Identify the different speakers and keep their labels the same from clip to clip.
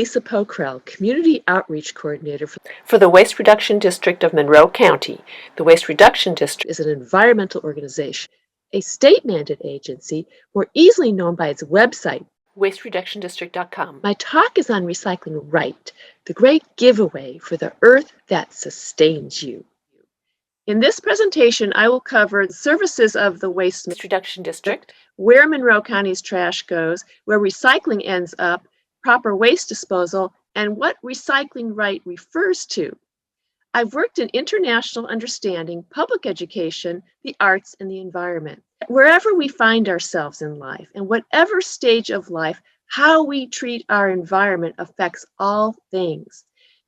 Speaker 1: Lisa Pokrell, Community Outreach Coordinator for the Waste Reduction District of Monroe County. The Waste Reduction District is an environmental organization, a state-mandated agency more easily known by its website, wastereductiondistrict.com. My talk is on recycling right, the great giveaway for the earth that sustains you. In this presentation, I will cover the services of the Waste Reduction District, where Monroe County's trash goes, where recycling ends up, proper waste disposal, and what recycling right refers to. I've worked in international understanding, public education, the arts, and the environment. Wherever we find ourselves in life, and whatever stage of life, how we treat our environment affects all things.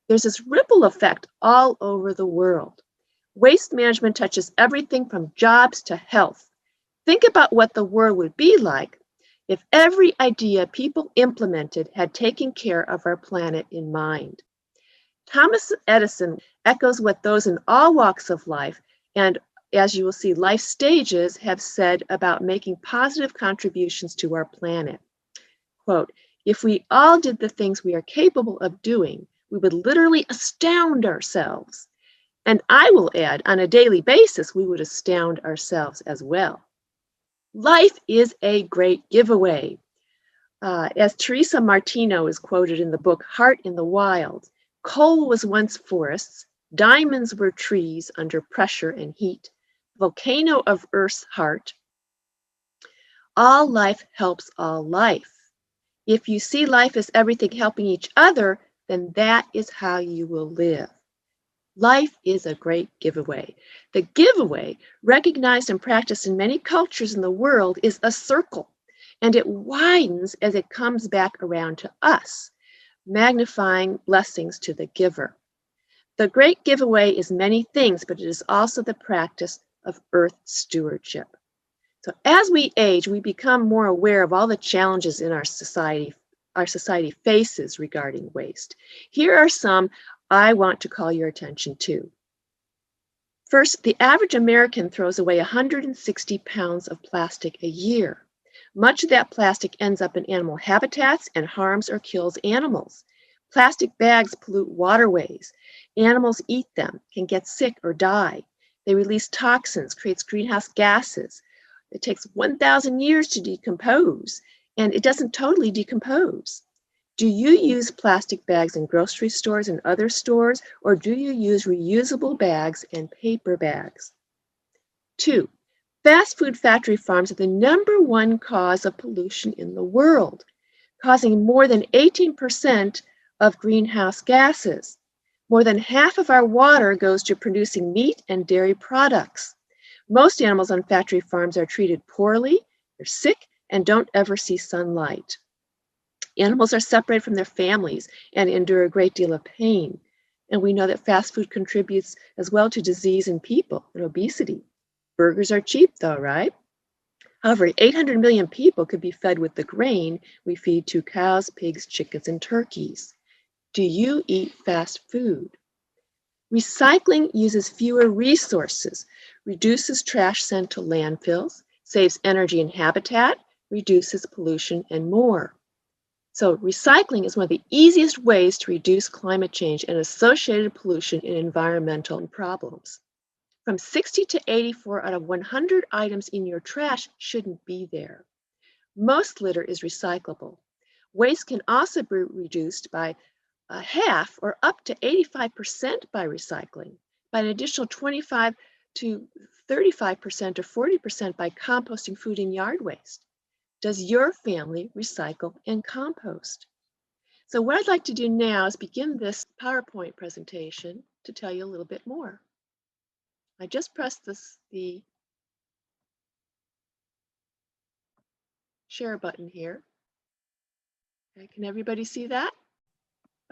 Speaker 1: There's this ripple effect all over the world. Waste management touches everything from jobs to health. Think about what the world would be like if every idea people implemented had taken care of our planet in mind. Thomas Edison echoes what those in all walks of life, and as you will see, life stages, have said about making positive contributions to our planet. Quote, "If we all did the things we are capable of doing, we would literally astound ourselves. And I will add, on a daily basis, we would astound ourselves as well." Life is a great giveaway. As Teresa Martino is quoted in the book Heart in the Wild, coal was once forests, diamonds were trees under pressure and heat, volcano of Earth's heart. All life helps all life. If you see life as everything helping each other, then that is how you will live. Life is a great giveaway. The giveaway, recognized and practiced in many cultures in the world, is a circle, and it widens as it comes back around to us, magnifying blessings to the giver. The great giveaway is many things, but it is also the practice of earth stewardship. So as we age, we become more aware of all the challenges in our society faces regarding waste. Here are some I want to call your attention to. First, the average American throws away 160 pounds of plastic a year. Much of that plastic ends up in animal habitats and harms or kills animals. Plastic bags pollute waterways. Animals eat them, can get sick or die. They release toxins, creates greenhouse gases. It takes 1,000 years to decompose, and it doesn't totally decompose. Do you use plastic bags in grocery stores and other stores, or do you use reusable bags and paper bags? 2, fast food factory farms are the #1 cause of pollution in the world, causing more than 18% of greenhouse gases. More than half of our water goes to producing meat and dairy products. Most animals on factory farms are treated poorly, they're sick, and don't ever see sunlight. Animals are separated from their families and endure a great deal of pain. And we know that fast food contributes as well to disease in people and obesity. Burgers are cheap though, right? However, 800 million people could be fed with the grain we feed to cows, pigs, chickens, and turkeys. Do you eat fast food? Recycling uses fewer resources, reduces trash sent to landfills, saves energy and habitat, reduces pollution, and more. So recycling is one of the easiest ways to reduce climate change and associated pollution and environmental problems. From 60 to 84 out of 100 items in your trash shouldn't be there. Most litter is recyclable. Waste can also be reduced by half or up to 85% by recycling, by an additional 25 to 35% or 40% by composting food and yard waste. Does your family recycle and compost? So what I'd like to do now is begin this PowerPoint presentation to tell you a little bit more. I just pressed the share button here. Okay, can everybody see that?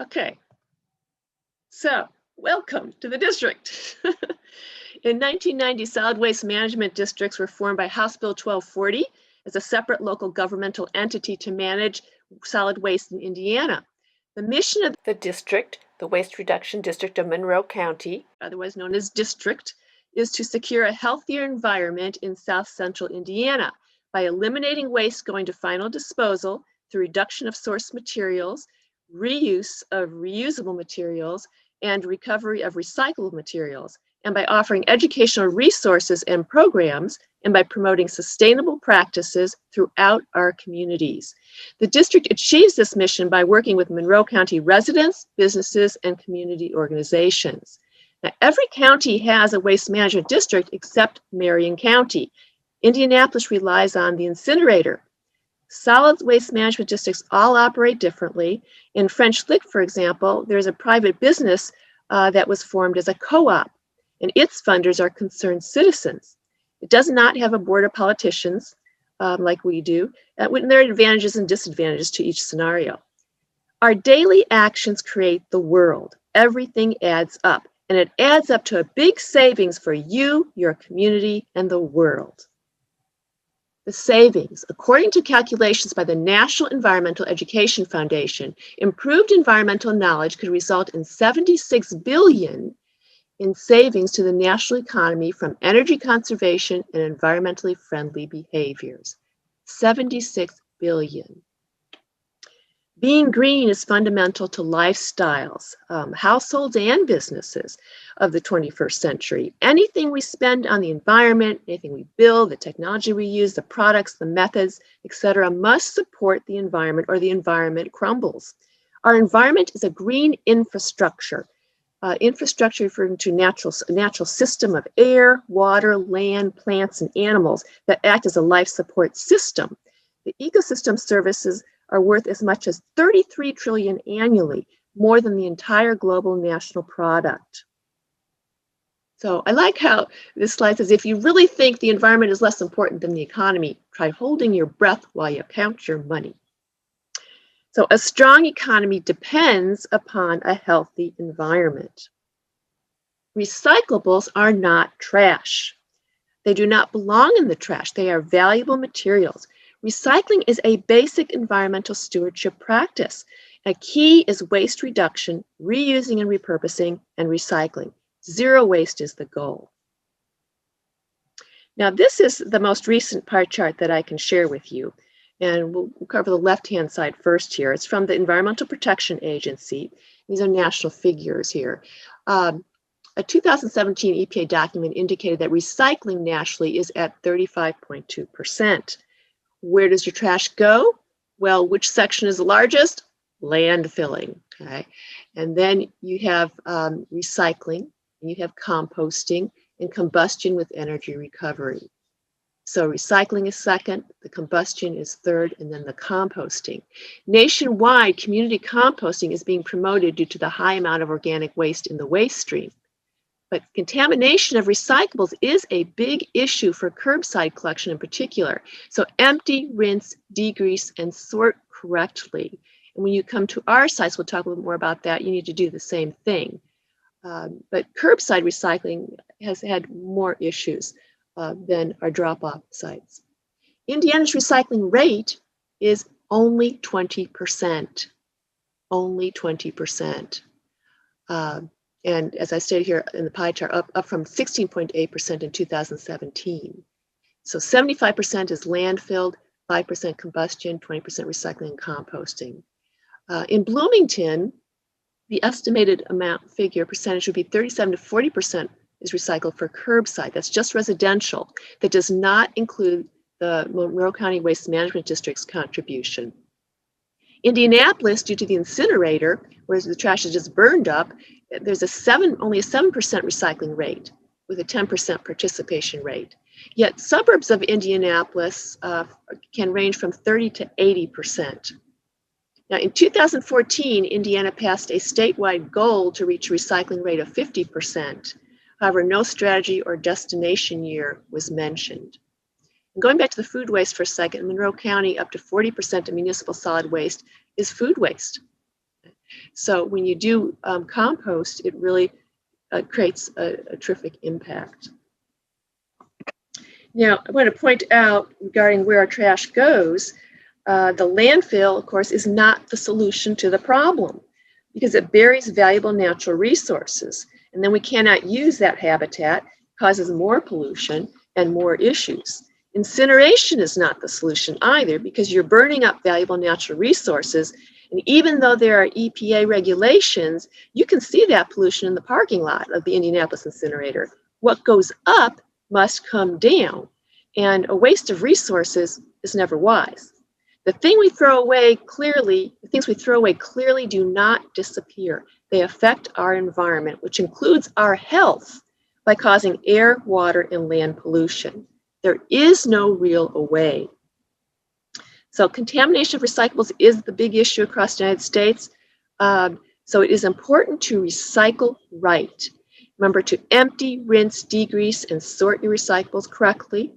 Speaker 1: Okay, so welcome to the district. In 1990, solid waste management districts were formed by House Bill 1240 as a separate local governmental entity to manage solid waste in Indiana. The mission of the district, the Waste Reduction District of Monroe County, otherwise known as district, is to secure a healthier environment in South Central Indiana by eliminating waste going to final disposal through reduction of source materials, reuse of reusable materials, and recovery of recyclable materials, and by offering educational resources and programs, and by promoting sustainable practices throughout our communities. The district achieves this mission by working with Monroe County residents, businesses, and community organizations. Now, every county has a waste management district except Marion County. Indianapolis relies on the incinerator. Solid waste management districts all operate differently. In French Lick, for example, there's a private business that was formed as a co-op, and its funders are concerned citizens. It does not have a board of politicians like we do, when there are advantages and disadvantages to each scenario. Our daily actions create the world. Everything adds up, and it adds up to a big savings for you, your community, and the world. The savings, according to calculations by the National Environmental Education Foundation, improved environmental knowledge could result in $76 billion in savings to the national economy from energy conservation and environmentally friendly behaviors. $76 billion. Being green is fundamental to lifestyles, households and businesses of the 21st century. Anything we spend on the environment, anything we build, the technology we use, the products, the methods, etc., must support the environment or the environment crumbles. Our environment is a green infrastructure. Infrastructure referring to a natural system of air, water, land, plants, and animals that act as a life support system. The ecosystem services are worth as much as $33 trillion annually, more than the entire global national product. So I like how this slide says, if you really think the environment is less important than the economy, try holding your breath while you count your money. So a strong economy depends upon a healthy environment. Recyclables are not trash. They do not belong in the trash. They are valuable materials. Recycling is a basic environmental stewardship practice. A key is waste reduction, reusing and repurposing, and recycling. Zero waste is the goal. Now, this is the most recent pie chart that I can share with you. And we'll cover the left-hand side first here. It's from the Environmental Protection Agency. These are national figures here. A 2017 EPA document indicated that recycling nationally is at 35.2%. Where does your trash go? Well, which section is the largest? Landfilling, okay? And then you have recycling, and you have composting, and combustion with energy recovery. So recycling is second, the combustion is third, and then the composting. Nationwide, community composting is being promoted due to the high amount of organic waste in the waste stream. But contamination of recyclables is a big issue for curbside collection in particular. So empty, rinse, degrease, and sort correctly. And when you come to our sites, we'll talk a little more about that. You need to do the same thing. But curbside recycling has had more issues than our drop-off sites. Indiana's recycling rate is only 20%. Only 20%. And as I stated here in the pie chart, up from 16.8% in 2017. So 75% is landfilled, 5% combustion, 20% recycling and composting. In Bloomington, the estimated percentage would be 37 to 40% is recycled for curbside. That's just residential. That does not include the Monroe County Waste Management District's contribution. Indianapolis, due to the incinerator, where the trash is just burned up, there's only a 7% recycling rate with a 10% participation rate. Yet suburbs of Indianapolis can range from 30 to 80%. Now, in 2014, Indiana passed a statewide goal to reach a recycling rate of 50%. However, no strategy or destination year was mentioned. And going back to the food waste for a second, in Monroe County, up to 40% of municipal solid waste is food waste. So when you do compost, it really creates a terrific impact. Now, I want to point out regarding where our trash goes, the landfill, of course, is not the solution to the problem because it buries valuable natural resources. And then we cannot use that habitat, causes more pollution and more issues. Incineration is not the solution either because you're burning up valuable natural resources And even though there are EPA regulations, you can see that pollution in the parking lot of the Indianapolis incinerator. What goes up must come down, and a waste of resources is never wise. The things we throw away clearly do not disappear. They affect our environment, which includes our health, by causing air, water, and land pollution. There is no real away. So contamination of recyclables is the big issue across the United States. So it is important to recycle right. Remember to empty, rinse, degrease, and sort your recyclables correctly.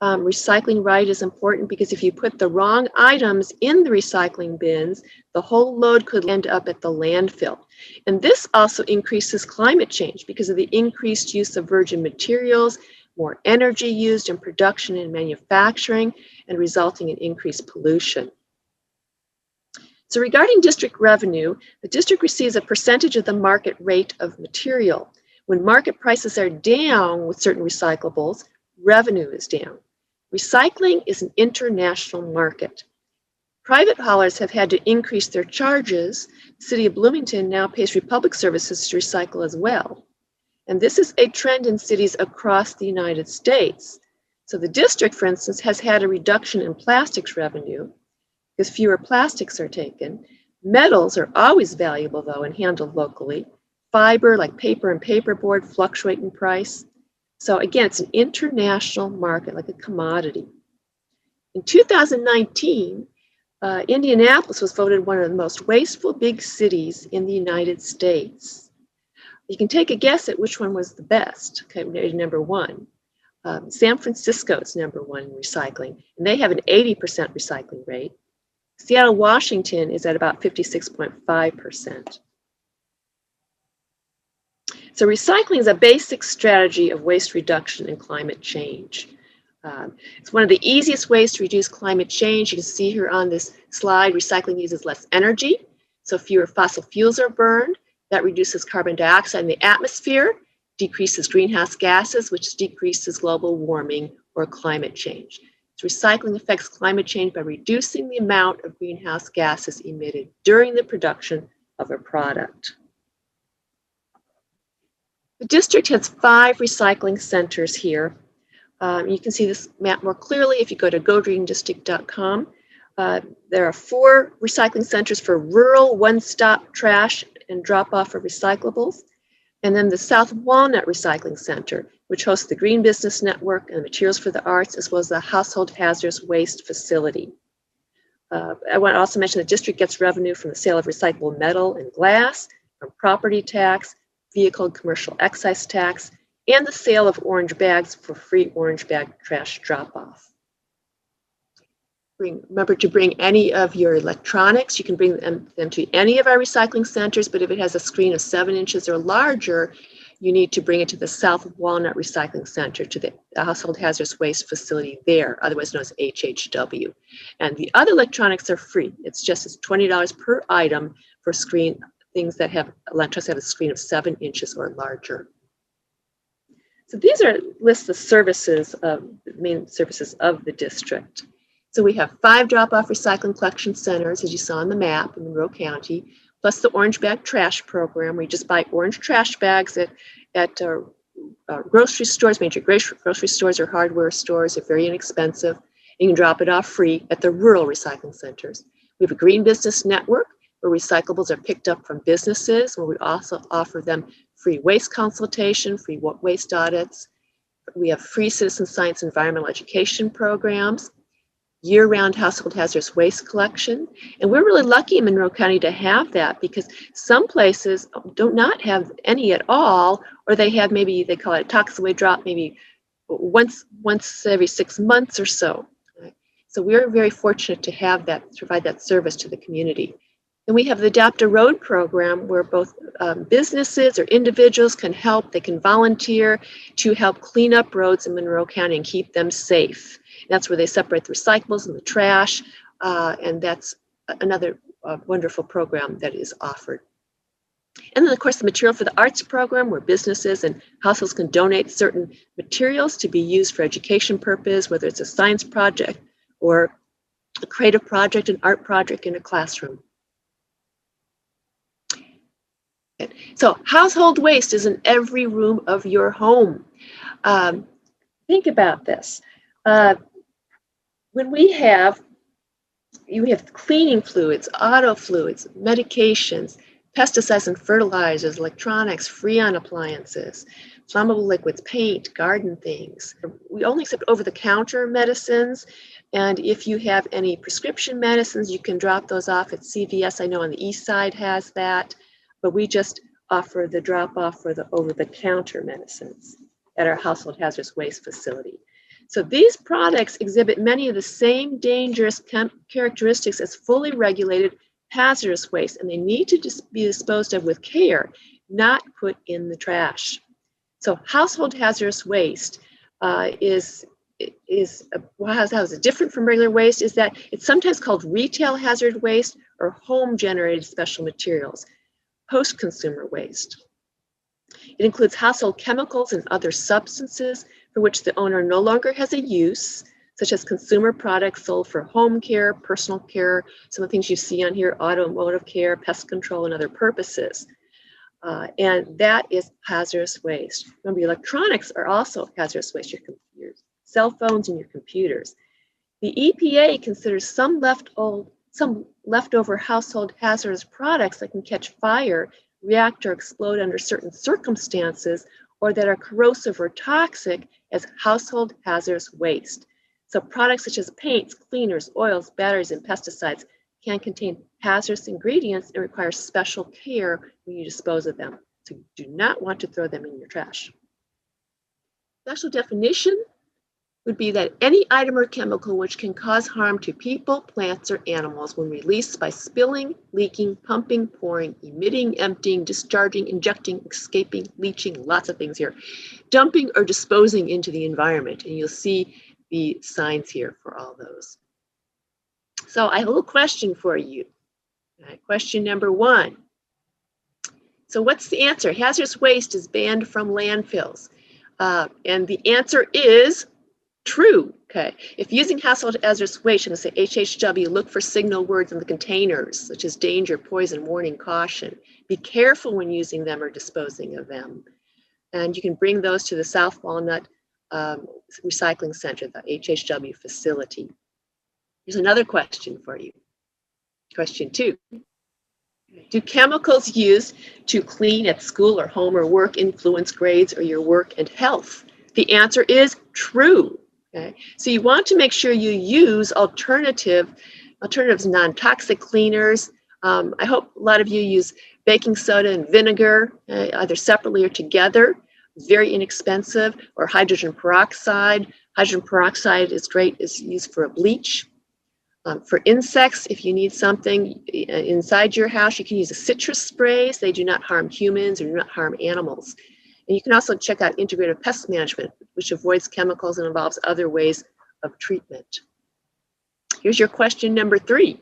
Speaker 1: Recycling right is important because if you put the wrong items in the recycling bins, the whole load could end up at the landfill. And this also increases climate change because of the increased use of virgin materials, more energy used in production and manufacturing, and resulting in increased pollution. So regarding district revenue, the district receives a percentage of the market rate of material. When market prices are down with certain recyclables, revenue is down. Recycling is an international market. Private haulers have had to increase their charges. The City of Bloomington now pays Republic Services to recycle as well. And this is a trend in cities across the United States. So the district, for instance, has had a reduction in plastics revenue because fewer plastics are taken. Metals are always valuable, though, and handled locally. Fiber, like paper and paperboard, fluctuate in price. So again, it's an international market, like a commodity. In 2019, Indianapolis was voted one of the most wasteful big cities in the United States. You can take a guess at which one was the best. Okay, number one. San Francisco is number one in recycling, and they have an 80% recycling rate. Seattle, Washington is at about 56.5%. So recycling is a basic strategy of waste reduction and climate change. It's one of the easiest ways to reduce climate change. You can see here on this slide, recycling uses less energy, so fewer fossil fuels are burned. That reduces carbon dioxide in the atmosphere, decreases greenhouse gases, which decreases global warming or climate change. So recycling affects climate change by reducing the amount of greenhouse gases emitted during the production of a product. The district has 5 recycling centers here. You can see this map more clearly if you go to GoGreenDistrict.com. There are 4 recycling centers for rural one-stop trash and drop-off of recyclables. And then the South Walnut Recycling Center, which hosts the Green Business Network and Materials for the Arts, as well as the Household Hazardous Waste Facility. I want to also mention the district gets revenue from the sale of recyclable metal and glass, from property tax, vehicle and commercial excise tax, and the sale of orange bags for free orange bag trash drop-off. Remember to bring any of your electronics. You can bring them to any of our recycling centers, but if it has a screen of 7 inches or larger, you need to bring it to the South Walnut Recycling Center, to the Household Hazardous Waste Facility there, otherwise known as HHW. And the other electronics are free. It's $20 per item for things that have electronics that have a screen of 7 inches or larger. So these are lists of services, the main services of the district. So we have 5 drop-off recycling collection centers, as you saw on the map in Monroe County, plus the orange bag trash program, where you just buy orange trash bags at grocery stores, major grocery stores or hardware stores. They're very inexpensive. You can drop it off free at the rural recycling centers. We have a Green Business Network, where recyclables are picked up from businesses, where we also offer them free waste consultation, free waste audits. We have free citizen science environmental education programs, year-round household hazardous waste collection. And we're really lucky in Monroe County to have that, because some places do not have any at all, or they have maybe, they call it a toxic away drop, maybe once every 6 months or so. So we're very fortunate to have that, to provide that service to the community. And we have the Adopt a Road program, where both businesses or individuals can help. They can volunteer to help clean up roads in Monroe County and keep them safe. That's where they separate the recyclables and the trash, and that's another wonderful program that is offered. And then, of course, the Material for the Arts program, where businesses and households can donate certain materials to be used for education purpose, whether it's a science project or a creative project, an art project in a classroom. So household waste is in every room of your home. Think about this. When you have cleaning fluids, auto fluids, medications, pesticides and fertilizers, electronics, Freon appliances, flammable liquids, paint, garden things. We only accept over-the-counter medicines, and if you have any prescription medicines, you can drop those off at CVS. I know on the east side has that, but we just offer the drop-off for the over-the-counter medicines at our household hazardous waste facility. So these products exhibit many of the same dangerous characteristics as fully regulated hazardous waste, and they need to be disposed of with care, not put in the trash. So household hazardous waste is different from regular waste is that it's sometimes called retail hazard waste or home-generated special materials, post-consumer waste. It includes household chemicals and other substances for which the owner no longer has a use, such as consumer products sold for home care, personal care, some of the things you see on here, automotive care, pest control, and other purposes. And that is hazardous waste. Remember, your electronics are also hazardous waste, your cell phones and your computers. The EPA considers some leftover household hazardous products that can catch fire, react, or explode under certain circumstances, or that are corrosive or toxic as household hazardous waste. So products such as paints, cleaners, oils, batteries, and pesticides can contain hazardous ingredients and require special care when you dispose of them. So you do not want to throw them in your trash. Special definition would be that any item or chemical which can cause harm to people, plants, or animals when released by spilling, leaking, pumping, pouring, emitting, emptying, discharging, injecting, escaping, leaching, lots of things here, dumping or disposing into the environment. And you'll see the signs here for all those. So I have a little question for you. Question number 1. So what's the answer? Hazardous waste is banned from landfills. And the answer is true. Okay. If using household hazardous waste, I'm going to say HHW, look for signal words in the containers, such as danger, poison, warning, caution. Be careful when using them or disposing of them. And you can bring those to the South Walnut Recycling Center, the HHW facility. Here's another question for you. Question 2. Do chemicals used to clean at school or home or work influence grades or your work and health? The answer is true. Okay. So you want to make sure you use alternatives, non-toxic cleaners. I hope a lot of you use baking soda and vinegar, either separately or together. It's very inexpensive. Or hydrogen peroxide. Hydrogen peroxide is great. It's used for a bleach. For insects, if you need something inside your house, you can use a citrus sprays. They do not harm humans or do not harm animals. And you can also check out integrative pest management, which avoids chemicals and involves other ways of treatment. Here's your question number 3.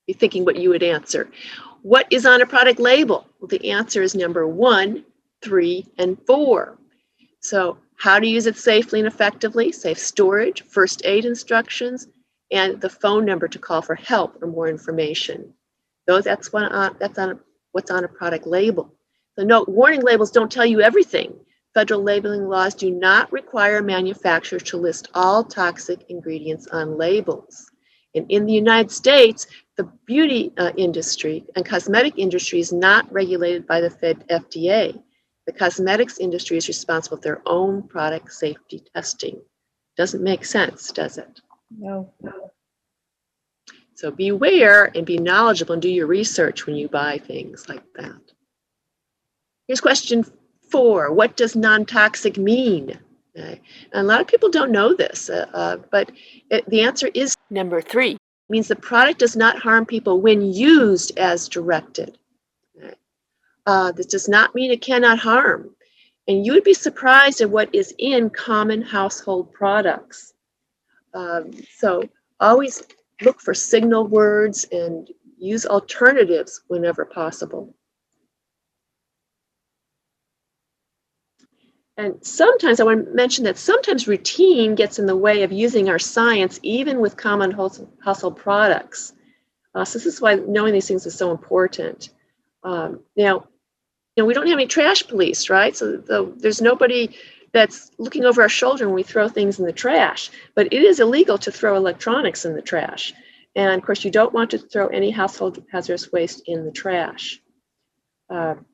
Speaker 1: You're thinking what you would answer. What is on a product label? Well, the answer is number 1, 3, and 4. So how to use it safely and effectively, safe storage, first aid instructions, and the phone number to call for help or more information. That's what's on a product label. So note, warning labels don't tell you everything. Federal labeling laws do not require manufacturers to list all toxic ingredients on labels. And in the United States, the beauty industry and cosmetic industry is not regulated by the FDA. The cosmetics industry is responsible for their own product safety testing. Doesn't make sense, does it?
Speaker 2: No.
Speaker 1: So beware and be knowledgeable and do your research when you buy things like that. Here's question 4. What does non-toxic mean? Okay. And a lot of people don't know this, but the answer is number 3. It means the product does not harm people when used as directed. Okay. This does not mean it cannot harm. And you would be surprised at what is in common household products. So always look for signal words and use alternatives whenever possible. And sometimes I want to mention that sometimes routine gets in the way of using our science, even with common household products. So this is why knowing these things is so important. Now, we don't have any trash police, right? So there's nobody that's looking over our shoulder when we throw things in the trash. But it is illegal to throw electronics in the trash. And of course, you don't want to throw any household hazardous waste in the trash. And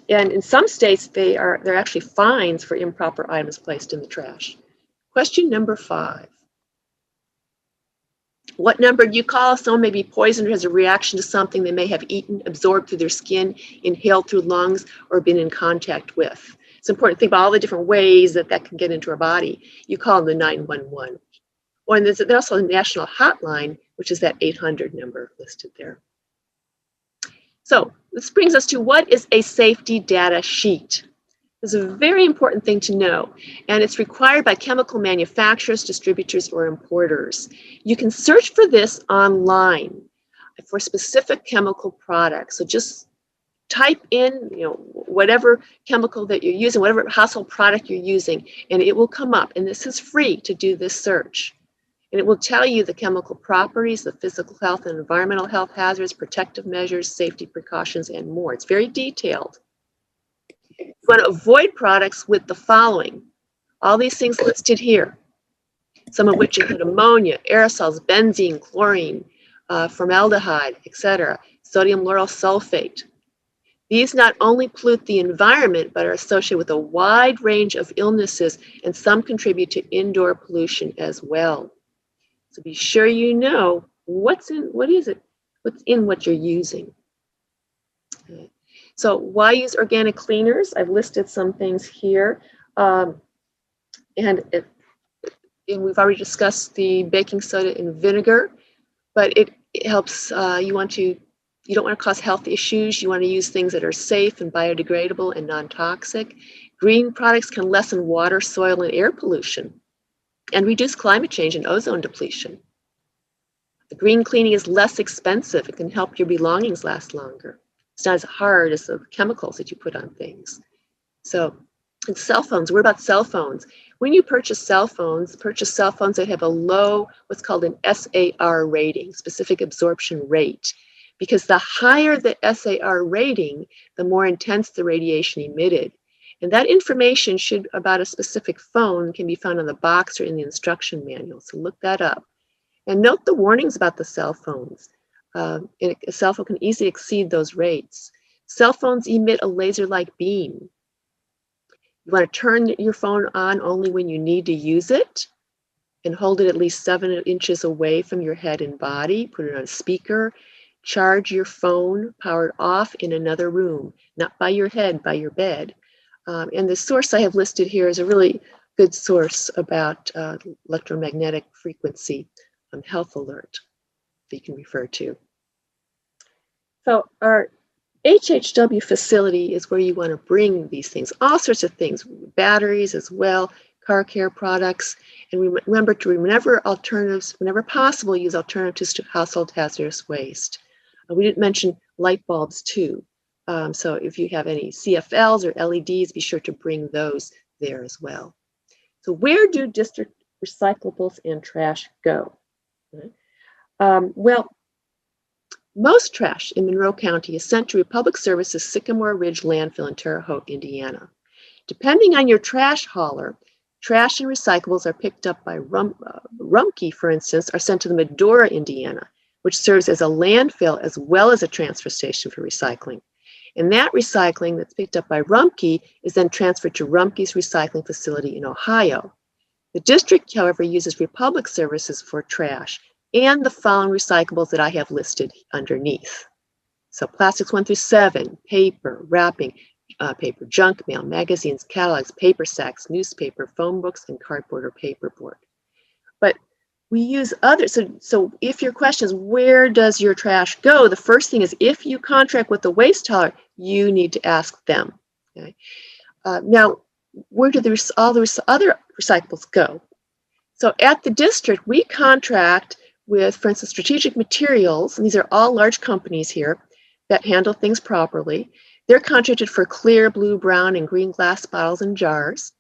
Speaker 1: in some states, there are actually fines for improper items placed in the trash. Question number 5. What number do you call if someone may be poisoned or has a reaction to something they may have eaten, absorbed through their skin, inhaled through lungs, or been in contact with? It's important to think about all the different ways that can get into our body. You call the 911. Or there's also a national hotline, which is that 800 number listed there. So this brings us to, what is a safety data sheet? This is a very important thing to know, and it's required by chemical manufacturers, distributors, or importers. You can search for this online for specific chemical products. So just type in, whatever chemical that you're using, whatever household product you're using, and it will come up. And this is free to do this search. And it will tell you the chemical properties, the physical health and environmental health hazards, protective measures, safety precautions, and more. It's very detailed. You want to avoid products with the following. All these things listed here, some of which include ammonia, aerosols, benzene, chlorine, formaldehyde, etc., sodium lauryl sulfate. These not only pollute the environment, but are associated with a wide range of illnesses, and some contribute to indoor pollution as well. So be sure you know what's in what you're using. Okay. So why use organic cleaners? I've listed some things here. And we've already discussed the baking soda and vinegar, but it helps, you don't want to cause health issues. You want to use things that are safe and biodegradable and non-toxic. Green products can lessen water, soil, and air pollution and reduce climate change and ozone depletion. The green cleaning is less expensive. It can help your belongings last longer. It's not as hard as the chemicals that you put on things. So, and cell phones, what about cell phones? When you purchase cell phones that have a low, what's called an SAR rating, specific absorption rate. Because the higher the SAR rating, the more intense the radiation emitted. And that information about a specific phone can be found on the box or in the instruction manual. So look that up. And note the warnings about the cell phones. A cell phone can easily exceed those rates. Cell phones emit a laser-like beam. You want to turn your phone on only when you need to use it, and hold it at least 7 inches away from your head and body. Put it on a speaker. Charge your phone, powered off, in another room, not by your head, by your bed. And the source I have listed here is a really good source about electromagnetic frequency health alert that you can refer to. So our HHW facility is where you want to bring these things, all sorts of things, batteries as well, car care products, and remember to, whenever possible, use alternatives to household hazardous waste. We didn't mention light bulbs too. So if you have any CFLs or LEDs, be sure to bring those there as well. So where do district recyclables and trash go? Well, most trash in Monroe County is sent to Republic Services Sycamore Ridge Landfill in Terre Haute, Indiana. Depending on your trash hauler, trash and recyclables are picked up by Rumpke, for instance, are sent to the Medora, Indiana, which serves as a landfill as well as a transfer station for recycling. And that recycling that's picked up by Rumpke is then transferred to Rumpke's recycling facility in Ohio. The district, however, uses Republic Services for trash and the following recyclables that I have listed underneath. So plastics 1 through 7, paper, wrapping paper, junk mail, magazines, catalogs, paper sacks, newspaper, phone books, and cardboard or paperboard. But we use others. So if your question is, where does your trash go? The first thing is, if you contract with the waste hauler, you need to ask them. Okay? Now, where do all the other recyclables go? So at the district, we contract with, for instance, Strategic Materials, and these are all large companies here that handle things properly. They're contracted for clear, blue, brown, and green glass bottles and jars.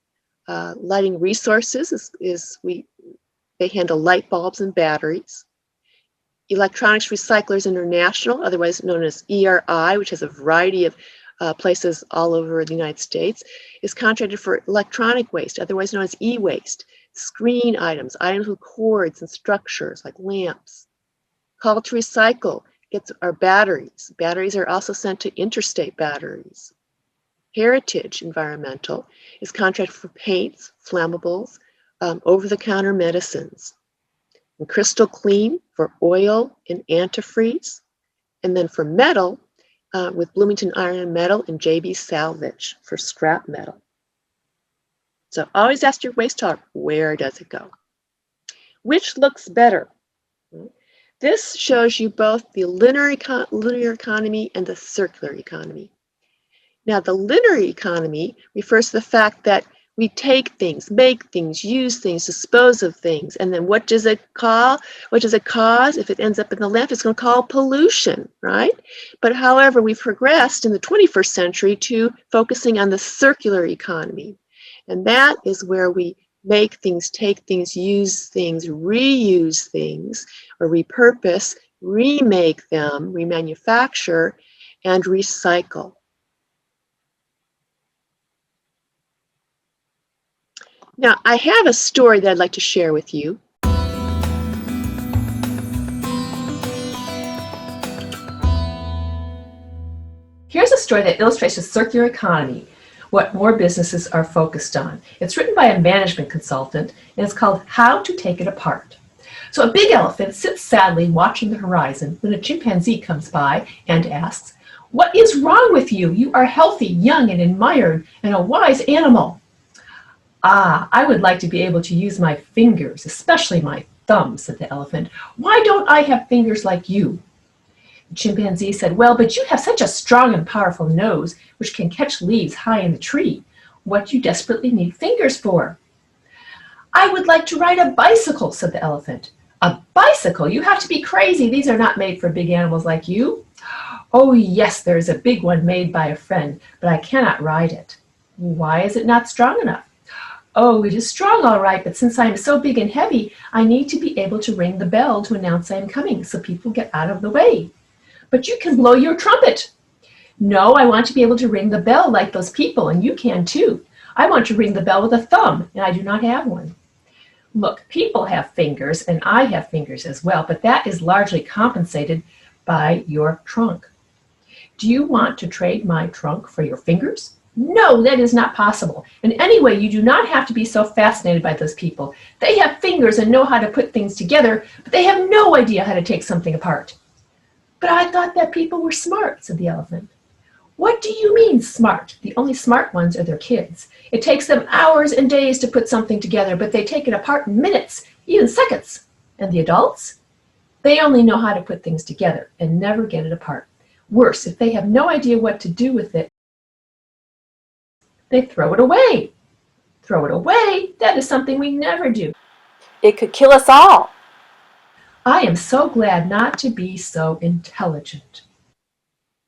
Speaker 1: Lighting Resources they handle light bulbs and batteries. Electronics Recyclers International, otherwise known as ERI, which has a variety of places all over the United States, is contracted for electronic waste, otherwise known as e-waste, screen items, items with cords and structures like lamps. Call to Recycle gets our batteries. Batteries are also sent to Interstate Batteries. Heritage Environmental is contracted for paints, flammables, over-the-counter medicines. And Crystal Clean for oil and antifreeze. And then for metal, with Bloomington Iron and Metal and JB Salvage for scrap metal. So always ask your waste hauler, where does it go? Which looks better? This shows you both the linear economy and the circular economy. Now, the linear economy refers to the fact that we take things, make things, use things, dispose of things, and then what does it cause? What does it cause? If it ends up in the landfill, it's going to cause pollution, right? But however, we've progressed in the 21st century to focusing on the circular economy. And that is where we make things, take things, use things, reuse things, or repurpose, remake them, remanufacture, and recycle. Now, I have a story that I'd like to share with you. Here's a story that illustrates the circular economy, what more businesses are focused on. It's written by a management consultant, and it's called How to Take It Apart. So a big elephant sits sadly watching the horizon when a chimpanzee comes by and asks, "What is wrong with you? You are healthy, young, and admired, and a wise animal." "Ah, I would like to be able to use my fingers, especially my thumb," said the elephant. "Why don't I have fingers like you?" The chimpanzee said, "Well, but you have such a strong and powerful nose, which can catch leaves high in the tree. What do you desperately need fingers for?" "I would like to ride a bicycle," said the elephant. "A bicycle? You have to be crazy. These are not made for big animals like you." "Oh, yes, there is a big one made by a friend, but I cannot ride it." "Why is it not strong enough?" "Oh, it is strong all right, but since I am so big and heavy, I need to be able to ring the bell to announce I am coming so people get out of the way." "But you can blow your trumpet." "No, I want to be able to ring the bell like those people, and you can too. I want to ring the bell with a thumb, and I do not have one." "Look, people have fingers, and I have fingers as well, but that is largely compensated by your trunk. Do you want to trade my trunk for your fingers?" "No, that is not possible. And anyway, you do not have to be so fascinated by those people. They have fingers and know how to put things together, but they have no idea how to take something apart." "But I thought that people were smart," said the elephant. "What do you mean smart? The only smart ones are their kids. It takes them hours and days to put something together, but they take it apart in minutes, even seconds. And the adults? They only know how to put things together and never get it apart. Worse, if they have no idea what to do with it, they throw it away." "Throw it away? That is something we never do. It could kill us all." "I am so glad not to be so intelligent."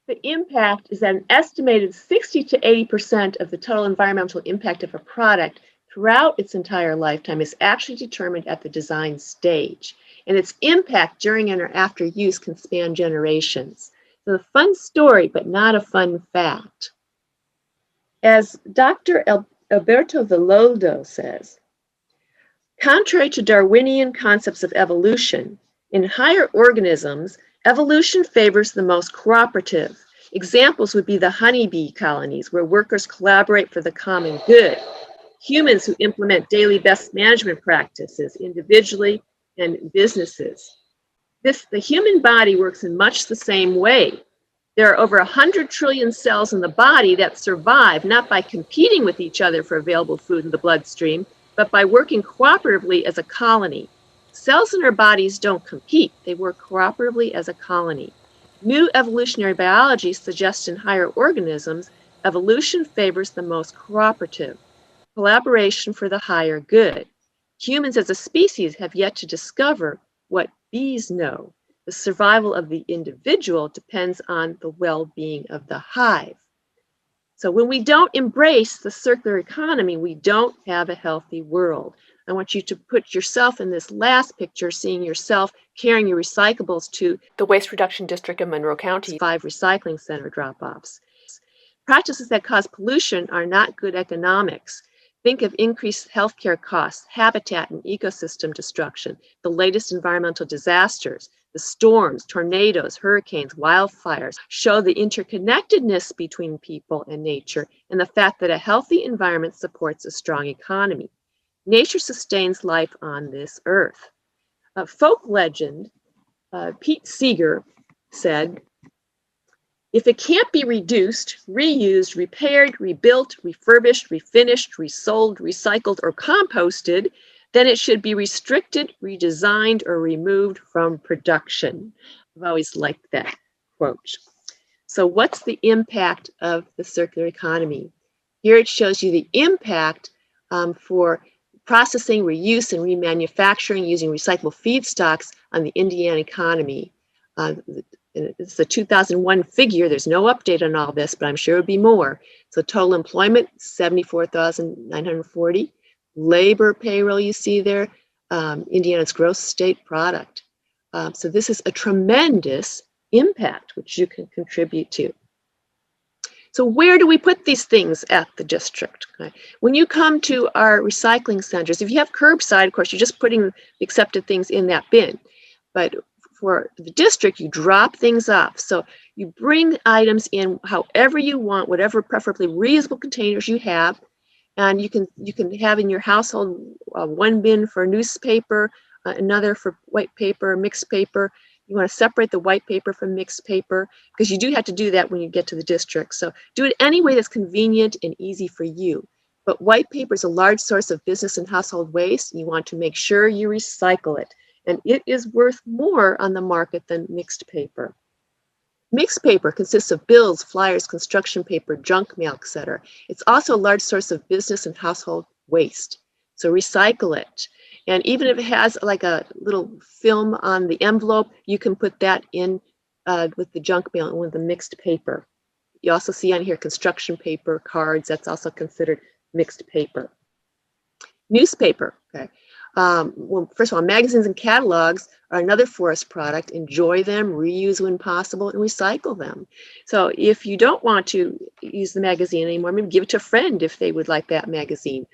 Speaker 1: The impact is that an estimated 60 to 80% of the total environmental impact of a product throughout its entire lifetime is actually determined at the design stage, and its impact during and or after use can span generations. So a fun story, but not a fun fact. As Dr. Alberto Villoldo says, contrary to Darwinian concepts of evolution, in higher organisms, evolution favors the most cooperative. Examples would be the honeybee colonies, where workers collaborate for the common good. Humans who implement daily best management practices individually and businesses. The human body works in much the same way. There are over 100 trillion cells in the body that survive not by competing with each other for available food in the bloodstream, but by working cooperatively as a colony. Cells in our bodies don't compete, they work cooperatively as a colony. New evolutionary biology suggests in higher organisms, evolution favors the most cooperative, collaboration for the higher good. Humans as a species have yet to discover what bees know. The survival of the individual depends on the well-being of the hive. So when we don't embrace the circular economy, we don't have a healthy world. I want you to put yourself in this last picture, seeing yourself carrying your recyclables to the Waste Reduction District of Monroe County, 5 recycling center drop-offs. Practices that cause pollution are not good economics. Think of increased healthcare costs, habitat and ecosystem destruction, the latest environmental disasters, the storms, tornadoes, hurricanes, wildfires show the interconnectedness between people and nature and the fact that a healthy environment supports a strong economy. Nature sustains life on this earth. Folk legend, Pete Seeger said, if it can't be reduced, reused, repaired, rebuilt, refurbished, refinished, resold, recycled, or composted, then it should be restricted, redesigned, or removed from production. I've always liked that quote. So what's the impact of the circular economy? Here it shows you the impact for processing, reuse, and remanufacturing using recyclable feedstocks on the Indiana economy. It's the 2001 figure. There's no update on all this, but I'm sure it would be more. So total employment, 74,940. Labor payroll you see there, Indiana's gross state product. So this is a tremendous impact which you can contribute to. So where do we put these things at the district? Okay. When you come to our recycling centers, if you have curbside, of course, you're just putting the accepted things in that bin. But for the district, you drop things off. So you bring items in however you want, whatever preferably reusable containers you have. And you can have in your household one bin for newspaper, another for white paper, mixed paper. You want to separate the white paper from mixed paper because you do have to do that when you get to the district. So do it any way that's convenient and easy for you. But white paper is a large source of business and household waste. And you want to make sure you recycle it. And it is worth more on the market than mixed paper. Mixed paper consists of bills, flyers, construction paper, junk mail, etc. It's also a large source of business and household waste. So recycle it. And even if it has like a little film on the envelope, you can put that in with the junk mail and with the mixed paper. You also see on here construction paper, cards, that's also considered mixed paper. Newspaper, okay. Well, first of all, magazines and catalogs are another forest product. Enjoy them, reuse when possible, and recycle them. So if you don't want to use the magazine anymore, maybe give it to a friend if they would like that magazine.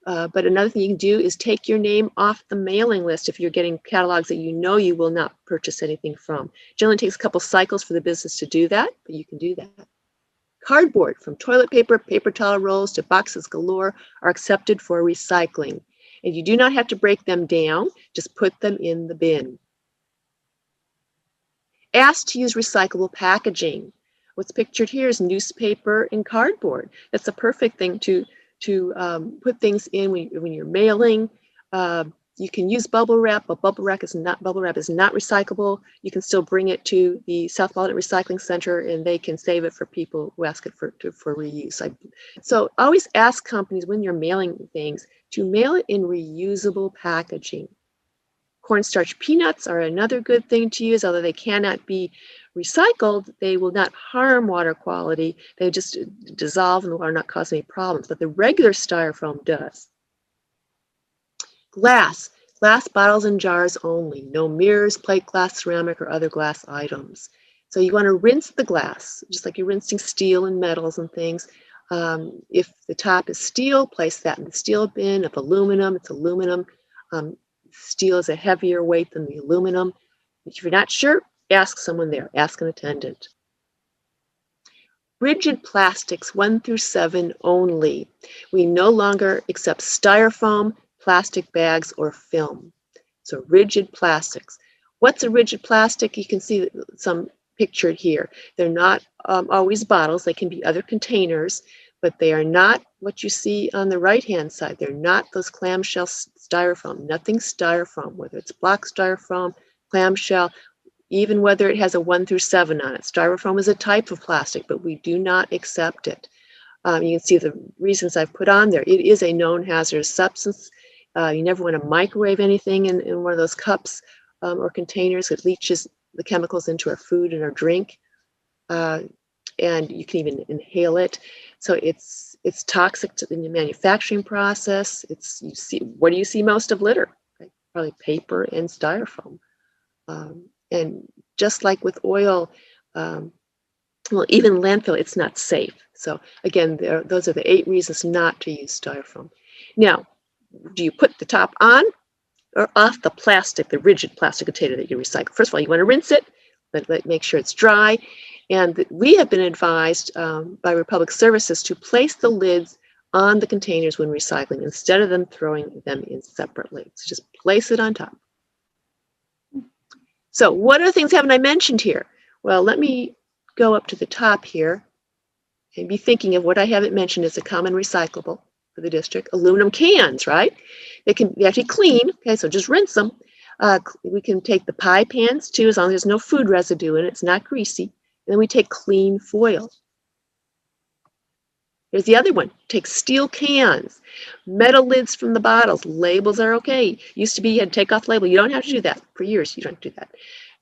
Speaker 1: But another thing you can do is take your name off the mailing list if you're getting catalogs that you know you will not purchase anything from. It generally takes a couple cycles for the business to do that, but you can do that. Cardboard, from toilet paper, paper towel rolls to boxes galore, are accepted for recycling. And you do not have to break them down, just put them in the bin. Ask to use recyclable packaging. What's pictured here is newspaper and cardboard. That's a perfect thing to put things in when you're mailing. You can use bubble wrap, but bubble wrap is not recyclable. You can still bring it to the South Walnut Recycling Center, and they can save it for people who ask it for reuse. So always ask companies when you're mailing things to mail it in reusable packaging. Cornstarch peanuts are another good thing to use, although they cannot be recycled. They will not harm water quality. They just dissolve in the water, not cause any problems. But the regular styrofoam does. Glass bottles and jars only. No mirrors, plate glass, ceramic, or other glass items. So you want to rinse the glass, just like you're rinsing steel and metals and things. If the top is steel, place that in the steel bin. If aluminum, it's aluminum. Steel is a heavier weight than the aluminum. If you're not sure, ask someone there. Ask an attendant. Rigid plastics 1 through 7 only. We no longer accept styrofoam, plastic bags, or film. So rigid plastics. What's a rigid plastic? You can see some pictured here. They're not always bottles. They can be other containers, but they are not what you see on the right-hand side. They're not those clamshell styrofoam. Nothing styrofoam, whether it's block styrofoam, clamshell, even whether it has a 1 through 7 on it. Styrofoam is a type of plastic, but we do not accept it. You can see the reasons I've put on there. It is a known hazardous substance. You never want to microwave anything in one of those cups or containers. It leaches the chemicals into our food and our drink. And you can even inhale it. So it's It's toxic to the manufacturing process. What do you see most of litter? Right? Probably paper and styrofoam. And just like with oil, well, even landfill, it's not safe. So again, those are the 8 reasons not to use styrofoam. Now, do you put the top on or off the plastic, the rigid plastic container that you recycle? First of all, you want to rinse it, but make sure it's dry. And we have been advised by Republic Services to place the lids on the containers when recycling instead of them throwing them in separately. So just place it on top. So what other things haven't I mentioned here? Well, let me go up to the top here and be thinking of what I haven't mentioned as a common recyclable for the district. Aluminum cans, right? They can be actually clean, okay, so just rinse them. We can take the pie pans too, as long as there's no food residue in it, it's not greasy. And then we take clean foil. Here's the other one. Take steel cans, metal lids from the bottles. Labels are okay. Used to be you had to take off the label. You don't have to do that. For years, you don't do that.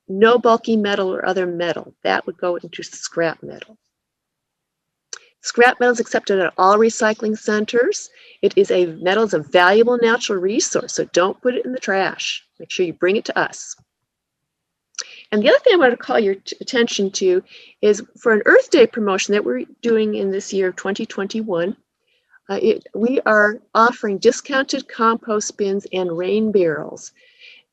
Speaker 1: No bulky metal or other metal. That would go into scrap metal. Scrap metal is accepted at all recycling centers. Metal is a valuable natural resource, so don't put it in the trash. Make sure you bring it to us. And the other thing I want to call your attention to is for an Earth Day promotion that we're doing in this year of 2021, we are offering discounted compost bins and rain barrels.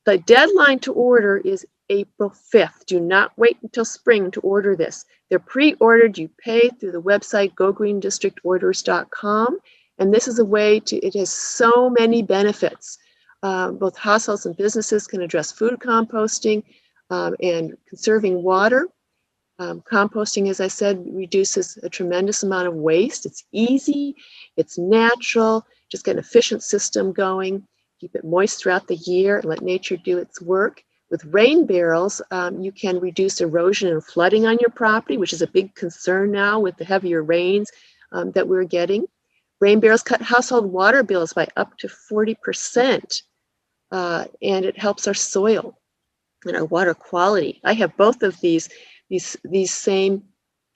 Speaker 1: The deadline to order is April 5th. Do not wait until spring to order this. They're pre-ordered. You pay through the website gogreendistrictorders.com. And this is a way it has so many benefits. Both households and businesses can address food composting and conserving water. Composting, as I said, reduces a tremendous amount of waste. It's easy, it's natural, just get an efficient system going. Keep it moist throughout the year and let nature do its work. With rain barrels, you can reduce erosion and flooding on your property, which is a big concern now with the heavier rains that we're getting. Rain barrels cut household water bills by up to 40%, and it helps our soil and our water quality. I have both of these same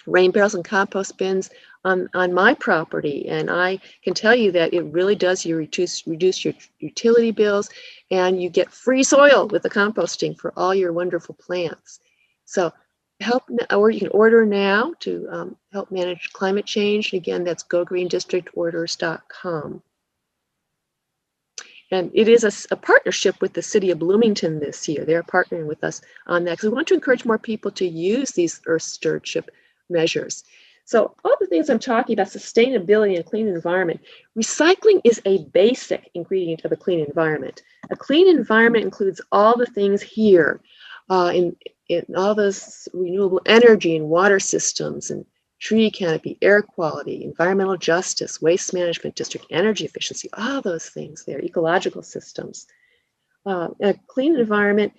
Speaker 1: rain barrels and compost bins on my property, and I can tell you that it really does reduce your utility bills, and you get free soil with the composting for all your wonderful plants. So you can order now to help manage climate change. Again, that's gogreendistrictorders.com. And it is a partnership with the City of Bloomington this year. They're partnering with us on that because we want to encourage more people to use these earth stewardship measures. So all the things I'm talking about, sustainability and a clean environment, recycling is a basic ingredient of a clean environment. A clean environment includes all the things here in all those renewable energy and water systems and tree canopy, air quality, environmental justice, waste management, district energy efficiency, all those things there, ecological systems. A clean environment,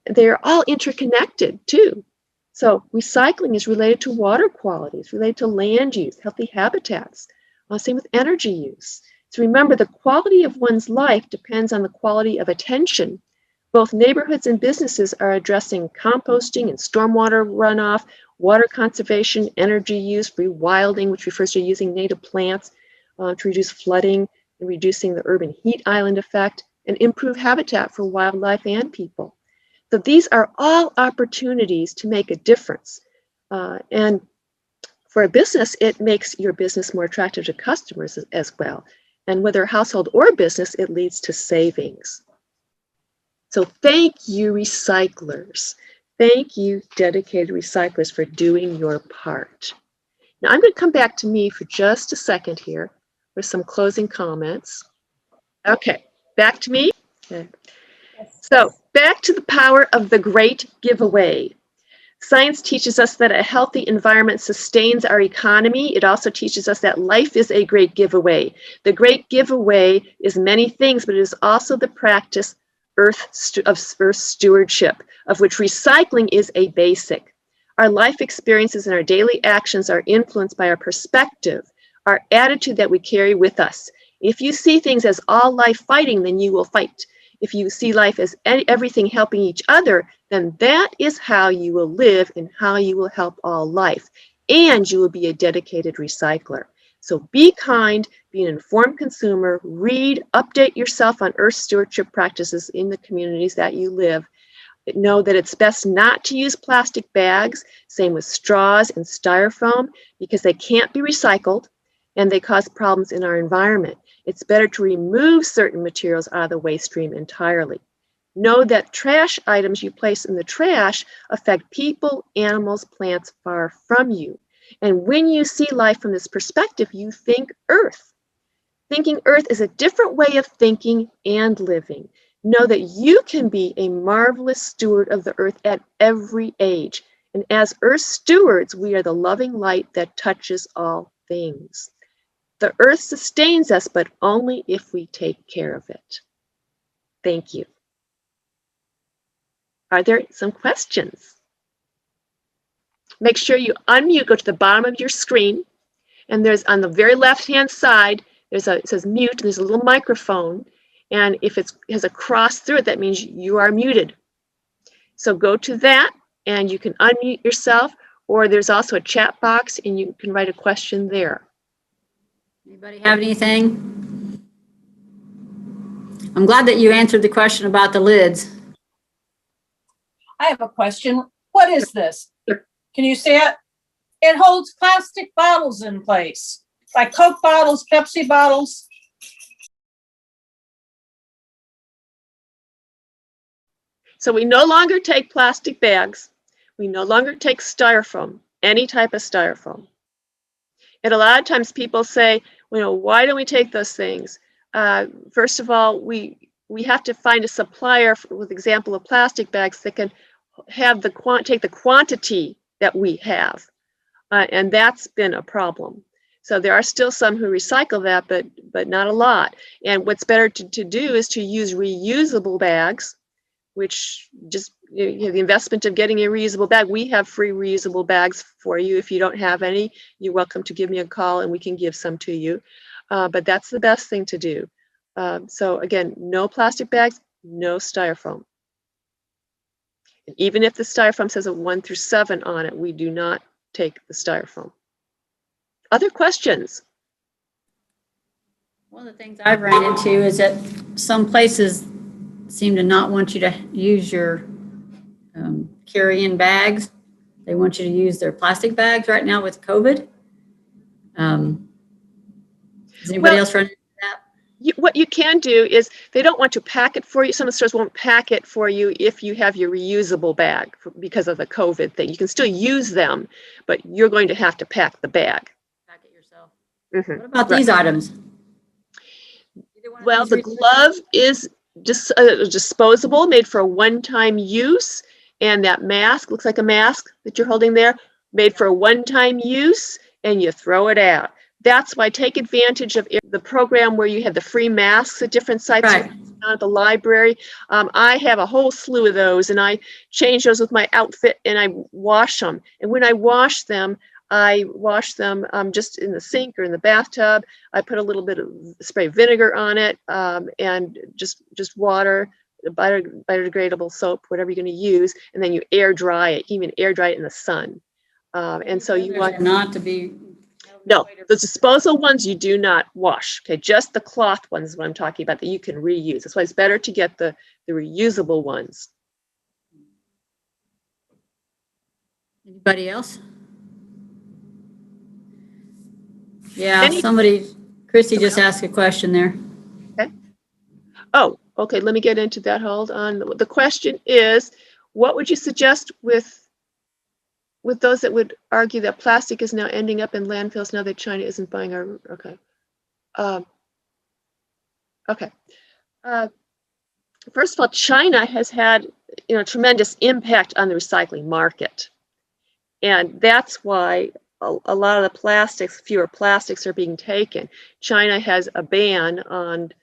Speaker 1: they're all interconnected too. So recycling is related to water quality, it's related to land use, healthy habitats, same with energy use. So remember, the quality of one's life depends on the quality of attention. Both neighborhoods and businesses are addressing composting and stormwater runoff, water conservation, energy use, rewilding, which refers to using native plants to reduce flooding and reducing the urban heat island effect, and improve habitat for wildlife and people. So these are all opportunities to make a difference. And for a business, it makes your business more attractive to customers as well. And whether household or business, it leads to savings. So thank you, recyclers. Thank you, dedicated recyclers, for doing your part. Now I'm going to come back to me for just a second here with some closing comments. Okay, back to me. Okay. So back to the power of the great giveaway. Science teaches us that a healthy environment sustains our economy. It also teaches us that life is a great giveaway. The great giveaway is many things, but it is also the practice of earth stewardship, of which recycling is a basic. Our life experiences and our daily actions are influenced by our perspective, our attitude that we carry with us. If you see things as all life fighting, then you will fight. If you see life as everything helping each other, then that is how you will live and how you will help all life. And you will be a dedicated recycler. So be kind, be an informed consumer, read, update yourself on earth stewardship practices in the communities that you live. Know that it's best not to use plastic bags, same with straws and styrofoam, because they can't be recycled and they cause problems in our environment. It's better to remove certain materials out of the waste stream entirely. Know that trash items you place in the trash affect people, animals, plants far from you. And when you see life from this perspective, you think Earth. Thinking Earth is a different way of thinking and living. Know that you can be a marvelous steward of the Earth at every age. And as Earth stewards, we are the loving light that touches all things. The Earth sustains us, but only if we take care of it. Thank you. Are there some questions? Make sure you unmute, go to the bottom of your screen, and there's on the very left-hand side, it says mute, and there's a little microphone, and if it has a cross through it, that means you are muted. So go to that, and you can unmute yourself, or there's also a chat box, and you can write a question there.
Speaker 2: Anybody have anything? I'm glad that you answered the question about the lids.
Speaker 3: I have a question. What is this? Can you see it? It holds plastic bottles in place, like Coke bottles, Pepsi bottles.
Speaker 1: So we no longer take plastic bags. We no longer take styrofoam, any type of styrofoam. And a lot of times people say, you know, why don't we take those things? First of all, we have to find a supplier, with example of plastic bags, that can have take the quantity that we have. And that's been a problem. So there are still some who recycle that, but not a lot. And what's better to do is to use reusable bags, which just, you know, the investment of getting a reusable bag. We have free reusable bags for you. If you don't have any, you're welcome to give me a call and we can give some to you. But that's the best thing to do. So again, no plastic bags, no styrofoam. And even if the styrofoam says a 1 through 7 on it, we do not take the styrofoam. Other questions?
Speaker 2: One of the things I've ran into is that some places seem to not want you to use your carry-in bags. They want you to use their plastic bags right now with COVID. Does anybody else run into that?
Speaker 1: What you can do is, they don't want to pack it for you. Some stores won't pack it for you if you have your reusable bag because of the COVID thing. You can still use them, but you're going to have to pack the bag.
Speaker 2: Pack it yourself.
Speaker 1: Mm-hmm.
Speaker 2: What about these items?
Speaker 1: Well, the glove is just disposable, made for a one-time use, and that mask looks like a mask that you're holding there, made for a one-time use, and you throw it out. That's why take advantage of the program where you have the free masks at different sites.
Speaker 2: Right.
Speaker 1: At the library. I have a whole slew of those, and I change those with my outfit, and I wash them. And when I wash them just in the sink or in the bathtub. I put a little bit of spray vinegar on it, and just water, biodegradable soap, whatever you're going to use, and then you air dry it. You even air dry it in the sun. And so you want
Speaker 2: not to be.
Speaker 1: No, the disposal ones you do not wash. Okay, just the cloth ones is what I'm talking about that you can reuse. That's why it's better to get the reusable ones.
Speaker 2: Anybody else? Yeah, Christy just asked a question there.
Speaker 1: Okay. Oh, okay, let me get into that. Hold on. The question is, what would you suggest with those that would argue that plastic is now ending up in landfills now that China isn't buying our, okay. First of all, China has had, tremendous impact on the recycling market. And that's why a lot of the plastics, fewer plastics are being taken. China has a ban on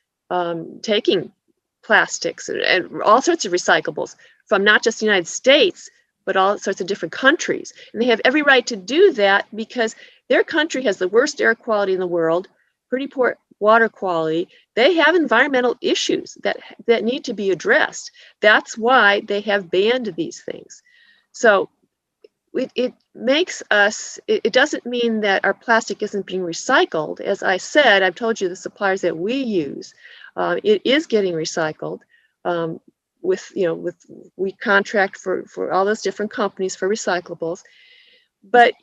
Speaker 1: taking plastics and all sorts of recyclables from not just the United States, but all sorts of different countries. And they have every right to do that because their country has the worst air quality in the world, pretty poor water quality. They have environmental issues that need to be addressed. That's why they have banned these things. So it makes us, it doesn't mean that our plastic isn't being recycled. As I said, I've told you the suppliers that we use, it is getting recycled. We contract for all those different companies for recyclables, but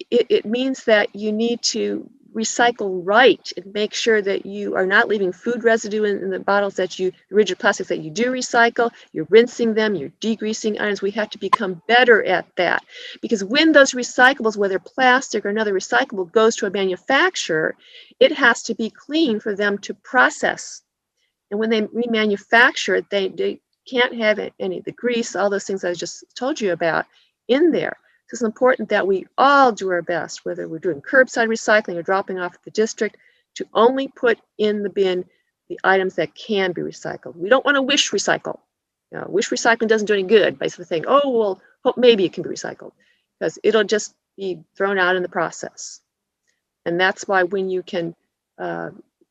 Speaker 1: it means that you need to recycle right and make sure that you are not leaving food residue in the bottles the rigid plastics that you do recycle. You're rinsing them, you're degreasing items. We have to become better at that, because when those recyclables, whether plastic or another recyclable, goes to a manufacturer, it has to be clean for them to process. And when they remanufacture it, they can't have any of the grease, all those things I just told you about in there. So it's important that we all do our best, whether we're doing curbside recycling or dropping off at the district, to only put in the bin the items that can be recycled. We don't want to wish recycle. Wish recycling doesn't do any good by saying, oh, well, hope maybe it can be recycled, because it'll just be thrown out in the process. And that's why when you can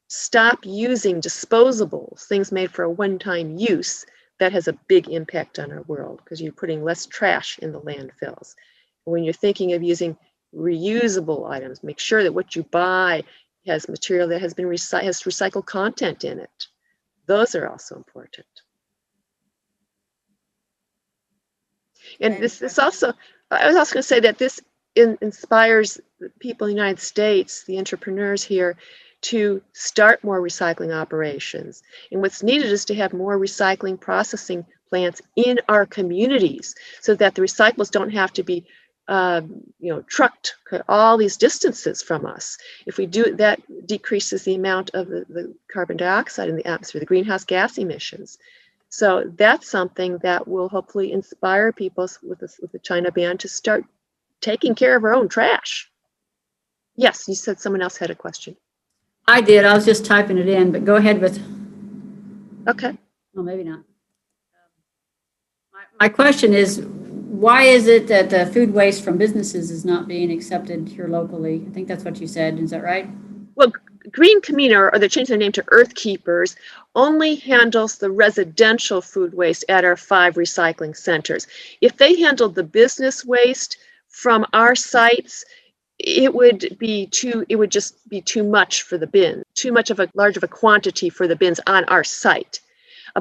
Speaker 1: stop using disposables, things made for a one-time use, that has a big impact on our world, because you're putting less trash in the landfills. When you're thinking of using reusable items, make sure that what you buy has material that has been has recycled content in it. Those are also important. And this also, I was also going to say that this inspires the people in the United States, the entrepreneurs here, to start more recycling operations. And what's needed is to have more recycling processing plants in our communities, so that the recyclables don't have to be trucked all these distances from us. If we do, that decreases the amount of the carbon dioxide in the atmosphere, the greenhouse gas emissions. So that's something that will hopefully inspire people with the China ban to start taking care of our own trash. Yes, you said someone else had a question.
Speaker 2: I did. I was just typing it in, but go ahead with.
Speaker 1: Okay.
Speaker 2: Well, maybe not. My question is, why is it that the food waste from businesses is not being accepted here locally? I think that's what you said. Is that right?
Speaker 1: Well, Green Camino, or they changed their name to Earth Keepers, only handles the residential food waste at our 5 recycling centers. If they handled the business waste from our sites, it would just be too much for the bin, too much of a large of a quantity for the bins on our site.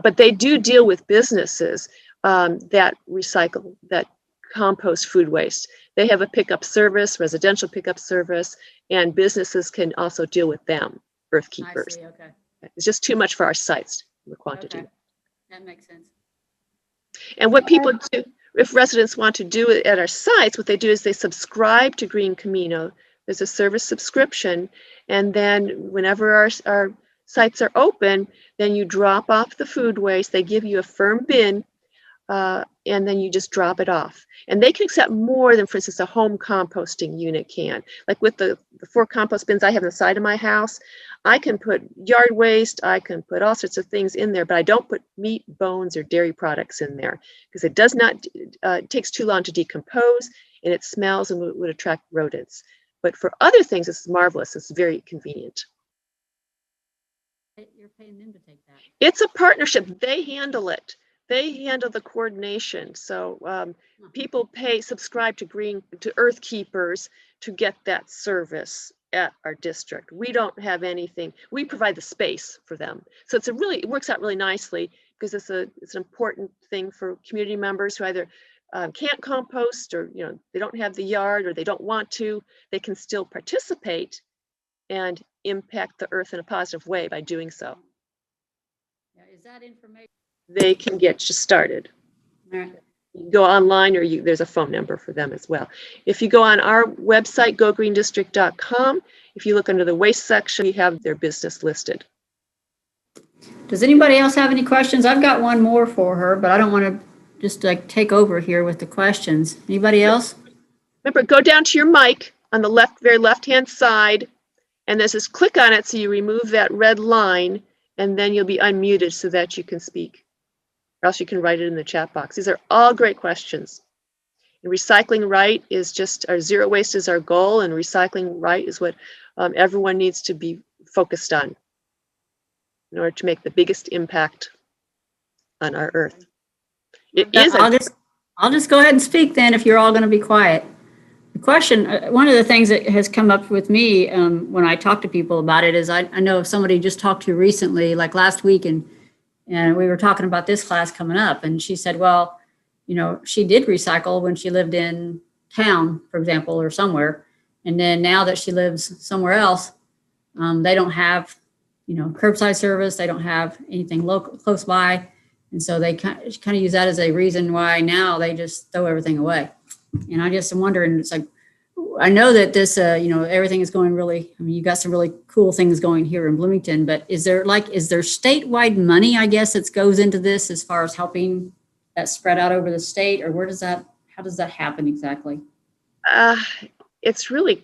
Speaker 1: But they do deal with businesses that recycle, that compost food waste. They have a pickup service, residential pickup service, and businesses can also deal with them, Earth Keepers.
Speaker 2: I see, okay.
Speaker 1: It's just too much for our sites, the quantity.
Speaker 2: Okay. That makes sense.
Speaker 1: And what people do, if residents want to do it at our sites, what they do is they subscribe to Green Camino. There's a service subscription, and then whenever our sites are open, then you drop off the food waste. They give you a firm bin, and then you just drop it off. And they can accept more than, for instance, a home composting unit can. Like with the 4 compost bins I have on the side of my house, I can put yard waste, I can put all sorts of things in there, but I don't put meat, bones, or dairy products in there, because it does not, it takes too long to decompose, and it smells and would attract rodents. But for other things, it's marvelous. It's very convenient.
Speaker 2: You're paying them to take that.
Speaker 1: It's a partnership. They handle it. They handle the coordination. So people subscribe to Earth Keepers to get that service at our district. We don't have anything. We provide the space for them. So it works out really nicely, because it's an important thing for community members who either can't compost, or they don't have the yard, or they don't want to. They can still participate and impact the earth in a positive way by doing so.
Speaker 2: Yeah, is that information?
Speaker 1: They can get you started.
Speaker 2: All right.
Speaker 1: You can go online, or there's a phone number for them as well. If you go on our website, gogreendistrict.com, if you look under the waste section, we have their business listed.
Speaker 2: Does anybody else have any questions? I've got one more for her, but I don't want to just take over here with the questions. Anybody else?
Speaker 1: Remember, go down to your mic on the very left-hand side, and there's this click on it, so you remove that red line, and then you'll be unmuted so that you can speak. Or else you can write it in the chat box. These are all great questions. And recycling right is our zero waste is our goal, and recycling right is what everyone needs to be focused on in order to make the biggest impact on our earth.
Speaker 2: I'll just go ahead and speak then if you're all going to be quiet. The question, one of the things that has come up with me when I talk to people about it is I know somebody just talked to recently, like last week, and we were talking about this class coming up, and she said, well, she did recycle when she lived in town, for example, or somewhere. And then now that she lives somewhere else, they don't have, curbside service. They don't have anything local close by. And so they kind of use that as a reason why now they just throw everything away. And I just am wondering, it's like, I know that this, everything is going really, you got some really cool things going here in Bloomington, but is there statewide money, I guess, that goes into this as far as helping that spread out over the state, or how does that happen exactly?
Speaker 1: It's really,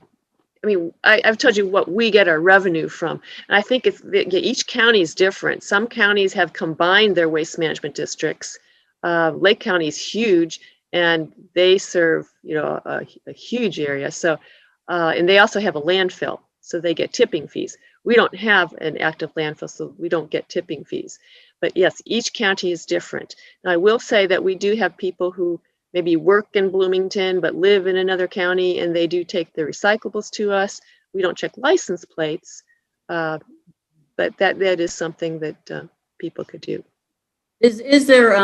Speaker 1: I've told you what we get our revenue from. And I think each county is different. Some counties have combined their waste management districts. Lake County is huge, and they serve, a huge area. So, and they also have a landfill, so they get tipping fees. We don't have an active landfill, so we don't get tipping fees. But yes, each county is different. And I will say that we do have people who maybe work in Bloomington but live in another county, and they do take their recyclables to us. We don't check license plates, but that is something that people could do.
Speaker 2: Is there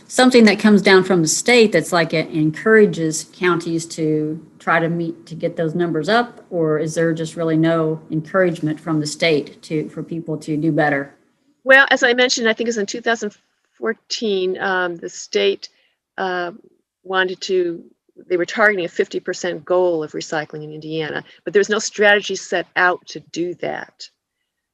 Speaker 2: something that comes down from the state that's like it encourages counties to try to get those numbers up, or is there just really no encouragement from the state for people to do better?
Speaker 1: Well, as I mentioned, I think it was in 2014, the state they were targeting a 50% goal of recycling in Indiana, but there's no strategy set out to do that.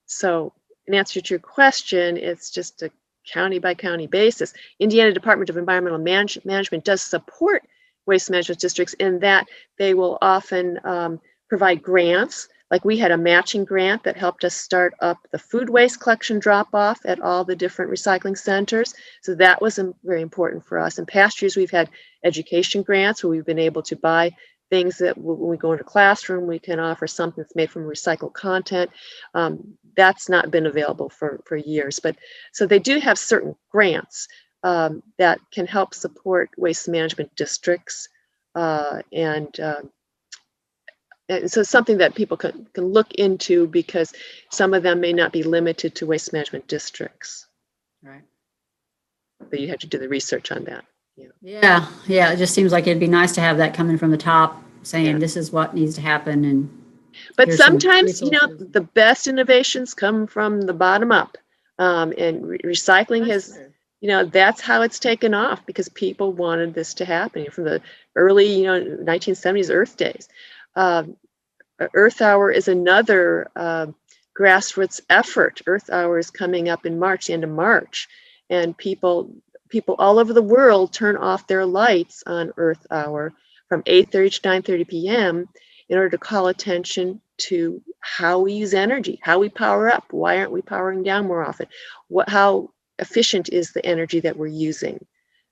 Speaker 1: So in answer to your question, it's just a county by county basis. Indiana Department of Environmental Management does support waste management districts in that they will often provide grants. Like we had a matching grant that helped us start up the food waste collection drop-off at all the different recycling centers. So that was very important for us. In past years, we've had education grants where we've been able to buy things that when we go into classroom, we can offer something that's made from recycled content. That's not been available for years. But so they do have certain grants that can help support waste management districts and so it's something that people can look into, because some of them may not be limited to waste management districts.
Speaker 2: Right.
Speaker 1: But you have to do the research on that.
Speaker 2: Yeah. It just seems like it'd be nice to have that coming from the top, saying this is what needs to happen.
Speaker 1: But sometimes, the best innovations come from the bottom up. And recycling has, that's how it's taken off, because people wanted this to happen from the early, 1970s Earth days. Earth Hour is another grassroots effort. Earth Hour is coming up in March, the end of March, and people all over the world turn off their lights on Earth Hour from 8:30 to 9:30 p.m. in order to call attention to how we use energy, how we power up. Why aren't we powering down more often? How efficient is the energy that we're using?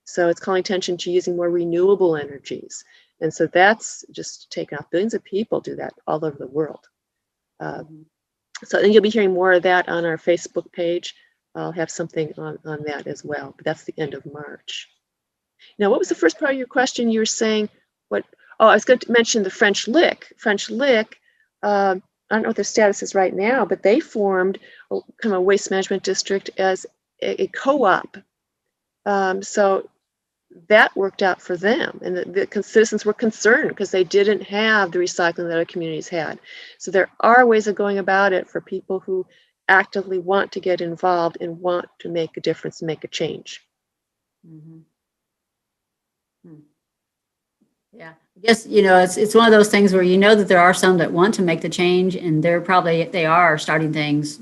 Speaker 1: So it's calling attention to using more renewable energies. And so that's just taken off. Billions of people do that all over the world. So you'll be hearing more of that on our Facebook page. I'll have something on that as well, but that's the end of March. Now, what was the first part of your question? You were saying I was going to mention the French Lick. French Lick, I don't know what their status is right now, but they formed a kind of waste management district as a co-op. So that worked out for them, and the citizens were concerned because they didn't have the recycling that other communities had. So there are ways of going about it for people who actively want to get involved and want to make a difference, make a change.
Speaker 2: Mm-hmm. Yeah, I guess, it's one of those things where that there are some that want to make the change, and they are starting things,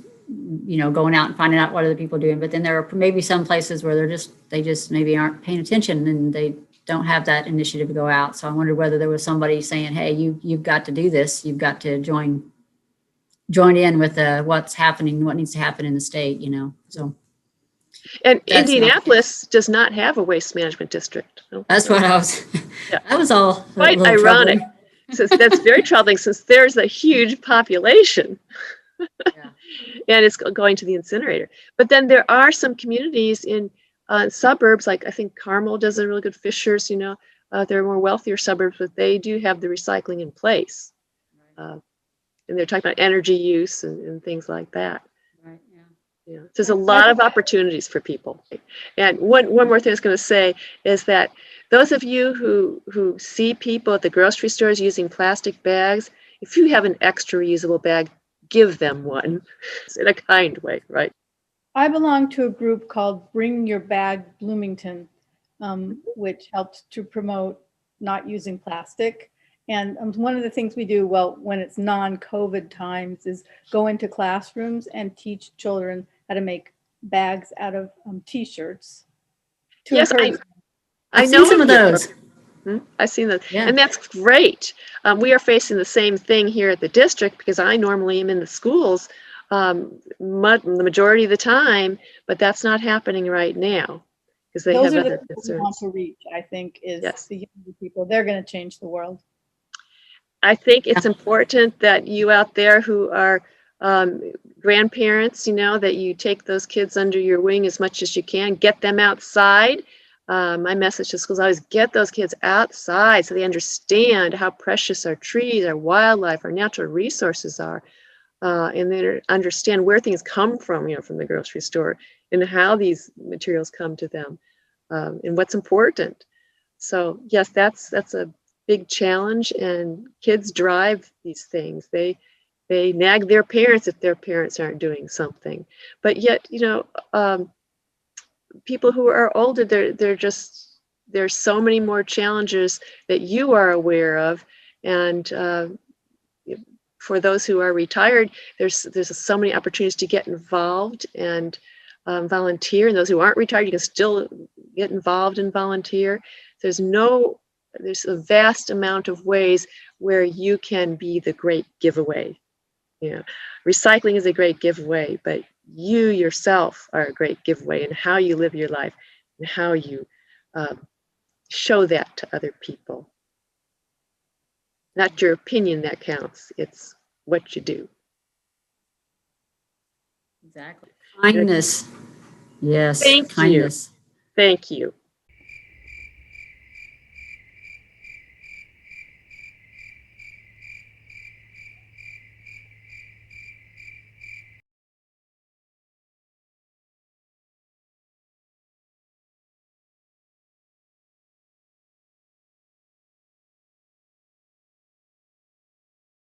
Speaker 2: going out and finding out what other people are doing. But then there are maybe some places where they just maybe aren't paying attention, and they don't have that initiative to go out. So I wondered whether there was somebody saying, hey, you've got to do this. You've got to join in with what's happening, what needs to happen in the state, so. And
Speaker 1: Indianapolis does not have a waste management district.
Speaker 2: That's what I was, that was all
Speaker 1: quite ironic. So that's very troubling, since there's a huge population. And it's going to the incinerator. But then there are some communities in suburbs, like I think Carmel does a really good, Fishers, they're more wealthier suburbs, but they do have the recycling in place. And they're talking about energy use and things like that.
Speaker 2: Right, yeah.
Speaker 1: Yeah, so there's a lot of opportunities for people. And one more thing I was going to say is that those of you who see people at the grocery stores using plastic bags, if you have an extra reusable bag, give them one in a kind way, right?
Speaker 4: I belong to a group called Bring Your Bag Bloomington, which helps to promote not using plastic. And one of the things we do, well, when it's non-COVID times, is go into classrooms and teach children how to make bags out of T-shirts.
Speaker 1: Yes, I
Speaker 2: I've
Speaker 1: know
Speaker 2: seen some of those.
Speaker 1: I've seen that.
Speaker 2: Yeah.
Speaker 1: And that's great. We are facing the same thing here at the district because I normally am in the schools the majority of the time, but that's not happening right now because they
Speaker 4: Those
Speaker 1: have
Speaker 4: are the
Speaker 1: other
Speaker 4: people we want
Speaker 1: concerns.
Speaker 4: to reach, I think, is
Speaker 1: Yes.
Speaker 4: the younger people. They're going to change the world.
Speaker 1: I think it's important that you out there who are grandparents, that you take those kids under your wing as much as you can, get them outside. My message to schools always get those kids outside so they understand how precious our trees, our wildlife, our natural resources are, and they understand where things come from, from the grocery store and how these materials come to them, and what's important. So yes, that's a big challenge, and kids drive these things. They nag their parents if their parents aren't doing something. But yet, people who are older, there's so many more challenges that you are aware of, and for those who are retired, there's so many opportunities to get involved and volunteer. And those who aren't retired, you can still get involved and volunteer. There's a vast amount of ways where you can be the great giveaway. Recycling is a great giveaway, but you yourself are a great giveaway in how you live your life and how you show that to other people. Not your opinion that counts, it's what you do.
Speaker 2: Exactly. Kindness. Yes,
Speaker 1: Thank you.
Speaker 2: kindness.
Speaker 1: Thank you.